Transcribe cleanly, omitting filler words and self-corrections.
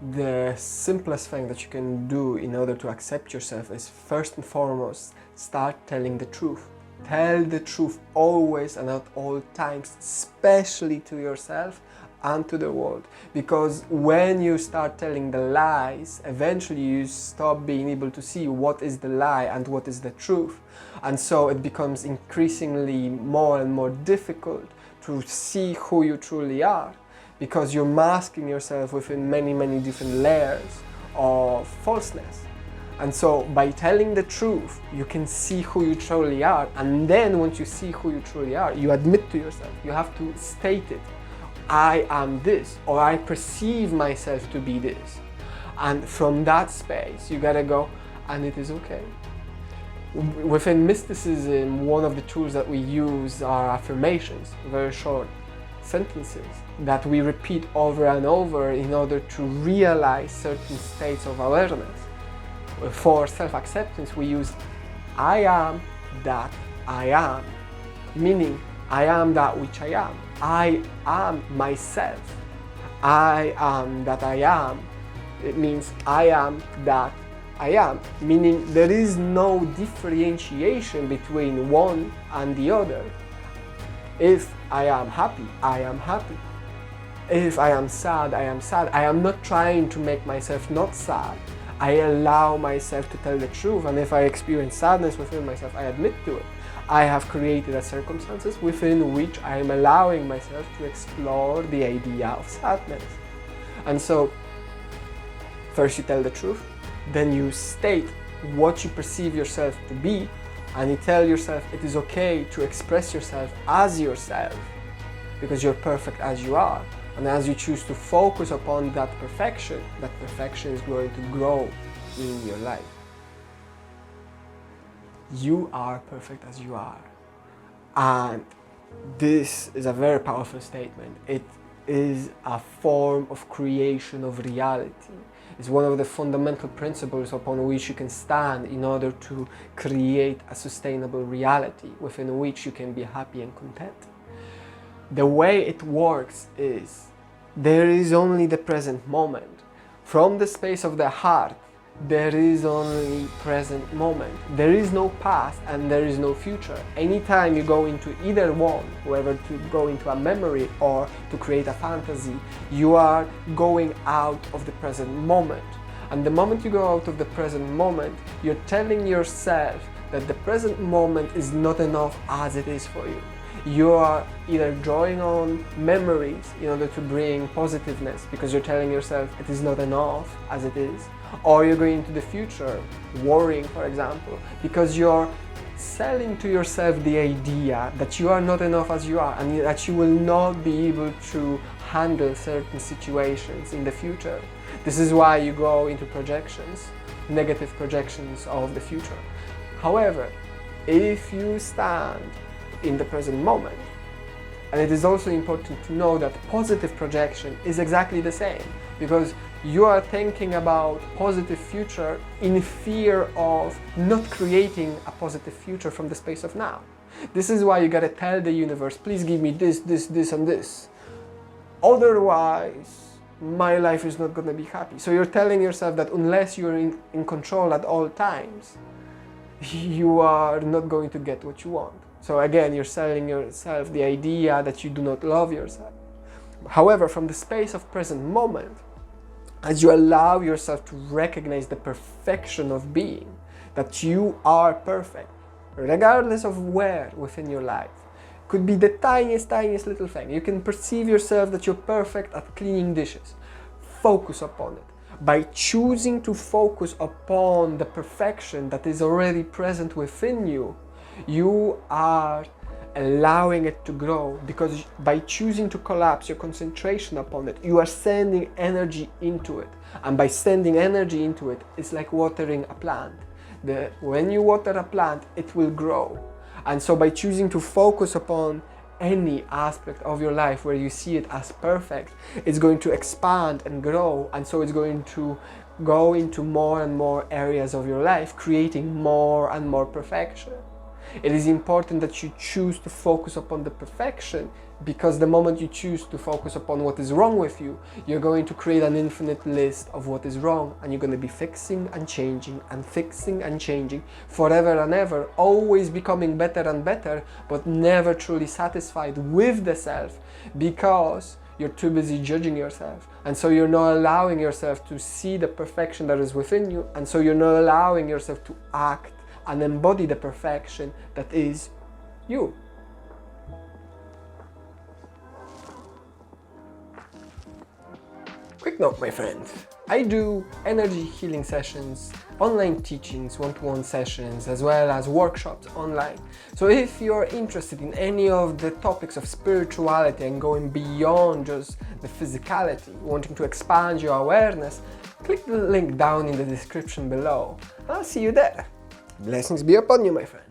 The simplest thing that you can do in order to accept yourself is, first and foremost, start telling the truth. Tell the truth always and at all times, especially to yourself and to the world. Because when you start telling the lies, eventually you stop being able to see what is the lie and what is the truth. And so it becomes increasingly more and more difficult to see who you truly are, because you're masking yourself within many, many different layers of falseness. And so by telling the truth, you can see who you truly are. And then once you see who you truly are, you admit to yourself, you have to state it. I am this, or I perceive myself to be this. And from that space, you gotta go, and it is okay. Within mysticism, one of the tools that we use are affirmations, very short sentences that we repeat over and over in order to realize certain states of awareness. For self-acceptance, we use I am that I am, meaning I am that which I am. I am myself. I am that I am. It means I am that I am, meaning there is no differentiation between one and the other. If I am happy, I am happy. If I am sad, I am sad. I am not trying to make myself not sad. I allow myself to tell the truth, and if I experience sadness within myself, I admit to it. I have created a circumstances within which I am allowing myself to explore the idea of sadness. And so, first you tell the truth, then you state what you perceive yourself to be, and you tell yourself it is okay to express yourself as yourself, because you're perfect as you are. And as you choose to focus upon that perfection is going to grow in your life. You are perfect as you are. And this is a very powerful statement. It is a form of creation of reality. It's one of the fundamental principles upon which you can stand in order to create a sustainable reality within which you can be happy and content. The way it works is there is only the present moment. From the space of the heart, there is only present moment. There is no past and there is no future. Anytime you go into either one, whether to go into a memory or to create a fantasy, you are going out of the present moment. And the moment you go out of the present moment, you're telling yourself that the present moment is not enough as it is for you. You are either drawing on memories in order to bring positiveness because you're telling yourself it is not enough as it is, or you're going into the future, worrying, for example, because you're selling to yourself the idea that you are not enough as you are and that you will not be able to handle certain situations in the future. This is why you go into projections, negative projections of the future. However, if you stand in the present moment, and it is also important to know that positive projection is exactly the same, because you are thinking about positive future in fear of not creating a positive future from the space of now. This is why you gotta tell the universe, please give me this, this, this, and this. Otherwise, my life is not gonna be happy. So you're telling yourself that unless you're in control at all times, you are not going to get what you want. So again, you're selling yourself the idea that you do not love yourself. However, from the space of present moment, as you allow yourself to recognize the perfection of being, that you are perfect, regardless of where within your life, could be the tiniest little thing. You can perceive yourself that you're perfect at cleaning dishes. Focus upon it. By choosing to focus upon the perfection that is already present within you, you are allowing it to grow, because by choosing to collapse your concentration upon it, you are sending energy into it. And by sending energy into it, it's like watering a plant. When you water a plant, it will grow. And so by choosing to focus upon any aspect of your life where you see it as perfect, it's going to expand and grow, and so it's going to go into more and more areas of your life, creating more and more perfection. It is important that you choose to focus upon the perfection, because the moment you choose to focus upon what is wrong with you, you're going to create an infinite list of what is wrong, and you're going to be fixing and changing and fixing and changing forever and ever, always becoming better and better, but never truly satisfied with the self, because you're too busy judging yourself. And so you're not allowing yourself to see the perfection that is within you, and so you're not allowing yourself to act and embody the perfection that is you. Quick note, my friend. I do energy healing sessions, online teachings, one-to-one sessions, as well as workshops online. So if you're interested in any of the topics of spirituality and going beyond just the physicality, wanting to expand your awareness, click the link down in the description below. I'll see you there. Blessings be upon you, my friend.